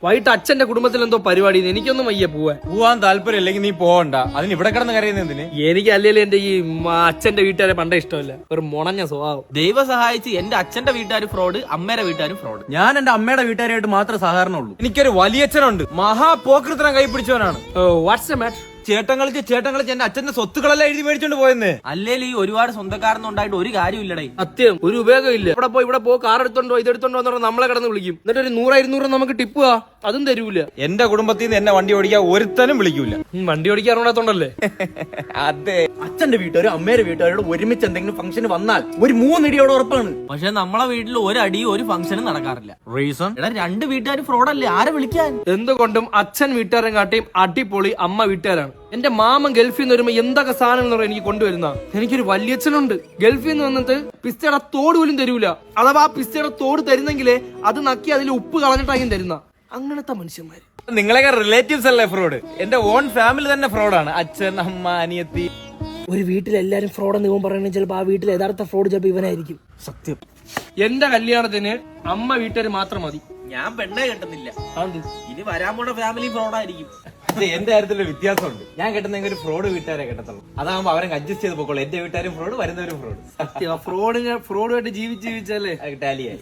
വൈകിട്ട് അച്ഛന്റെ കുടുംബത്തിൽ എന്തോ പരിപാടി, എനിക്കൊന്നും വയ്യ പോവാൻ താല്പര്യം ഇല്ലെങ്കിൽ നീ പോവണ്ട. അതിന് ഇവിടെ കിടന്ന് കരയുന്നതിന്. എനിക്ക് അല്ലെങ്കിൽ എന്റെ ഈ അച്ഛന്റെ വീട്ടുകാരെ പണ്ടേ ഇഷ്ടമല്ല, ഒരു മുണഞ്ഞ സ്വഭാവം. ദൈവം സഹായിച്ച് എന്റെ അച്ഛന്റെ വീട്ടുകാർ ഫ്രോഡ്, അമ്മയുടെ വീട്ടുകാരും ഫ്രോഡ്. ഞാൻ എന്റെ അമ്മയുടെ വീട്ടുകാരായിട്ട് മാത്രമേ സഹകരണമുള്ളൂ. എനിക്കൊരു വലിയച്ഛനുണ്ട്, മഹാപോകൃതനം കൈ പിടിച്ചവനാണ്. What's a matter? ചേട്ടൻ കളിച്ച് എന്റെ അച്ഛന്റെ സ്വത്തുക്കളെല്ലാം എഴുതി മേടിച്ചോണ്ട് പോയെന്ന്. അല്ലേലും ഈ ഒരുപാട് സ്വന്തക്കാരൊന്നും ഉണ്ടായിട്ട് ഒരു കാര്യമില്ലടേ. സത്യം, ഒരു ഉപയോഗം ഇല്ല. ഇവിടെ പോ കാർ എടുത്തോണ്ടോ ഇതെടുത്തോണ്ടോ എന്ന് പറഞ്ഞാൽ നമ്മളെ കിടന്ന് വിളിക്കും. എന്നിട്ട് ഒരു 100-200 നമുക്ക് ടിപ്പ് അതും തരൂല. എന്റെ കുടുംബത്തിൽ നിന്ന് എന്നെ വണ്ടി ഓടിക്കാൻ ഒരുത്തനും വിളിക്കൂല. വണ്ടി ഓടിക്കാൻ അറിയാത്തോണ്ടല്ലേ? അതെ, അച്ഛന്റെ വീട്ടുകാരും അമ്മയുടെ വീട്ടുകാരോട് ഒരുമിച്ച് എന്തെങ്കിലും ഫംഗ്ഷൻ വന്നാൽ ഒരു 3 ഇടിയോട് ഉറപ്പാണ്. പക്ഷെ നമ്മളെ വീട്ടിൽ ഒരു അടിയും ഒരു ഫംഗ്ഷനും നടക്കാറില്ല. റീസൺ? എടാ, 2 വീട്ടുകാർ ഫ്രോഡല്ലേ, ആരെ വിളിക്കാൻ? എന്തുകൊണ്ടും അച്ഛൻ വീട്ടുകാരെ കാട്ടിയും അടിപൊളി അമ്മ വീട്ടുകാരാണ്. എന്റെ മാമൻ ഗൾഫിൽ നിന്ന് വരുമ്പോ എന്തൊക്കെ സാധനം എന്ന് പറയാൻ എനിക്ക് കൊണ്ടുവരുന്ന. എനിക്കൊരു വലിയച്ഛനുണ്ട്, ഗൾഫിൽ നിന്ന് വന്നിട്ട് പിസ്തയുടെ തോട് പോലും തരൂല. അഥവാ പിസ്തയുടെ തോട് തരുന്നെങ്കിലേ അത് നക്കി അതിൽ ഉപ്പ് കളഞ്ഞിട്ടായിരിക്കും തരുന്ന. അങ്ങനത്തെ മനുഷ്യന്മാര്. നിങ്ങളെയൊക്കെ റിലേറ്റീവ്സ് അല്ലേ ഫ്രോഡ്? എന്റെ ഓൺ ഫാമിലി തന്നെ ഫ്രോഡാണ്. അച്ഛൻ, അമ്മ, അനിയത്തി. ഒരു വീട്ടിലെല്ലാരും ഫ്രോഡെന്ന് ഇവൻ പറയണെങ്കിൽ ചിലപ്പോ ആ വീട്ടിൽ യഥാർത്ഥ ഫ്രോഡ് ചിലപ്പോ ഇവനായിരിക്കും. സത്യം. എന്റെ കല്യാണത്തിന് അമ്മ വീട്ടുകാർ മാത്രം മതി. ഞാൻ പെണ്ണെ കെട്ടുന്നില്ല. ഇനി വരാൻ പോണ ഫാമിലി ഫ്രോഡായിരിക്കും. എന്റെ കാര്യത്തിലൊരു വ്യത്യാസമുണ്ട്. ഞാൻ കെട്ടുന്നെങ്കിൽ ഒരു ഫ്രോഡ് വീട്ടുകാരെ കെട്ടത്തുള്ളൂ. അതാകുമ്പോ അവരെ അഡ്ജസ്റ്റ് ചെയ്ത് പോക്കോളൂ. എന്റെ വീട്ടുകാരും ഫ്രോഡ്, വരുന്നവരും ഫ്രോഡ്. ഫ്രോഡുമായിട്ട് ജീവിച്ചല്ലേ ടാലിയായി.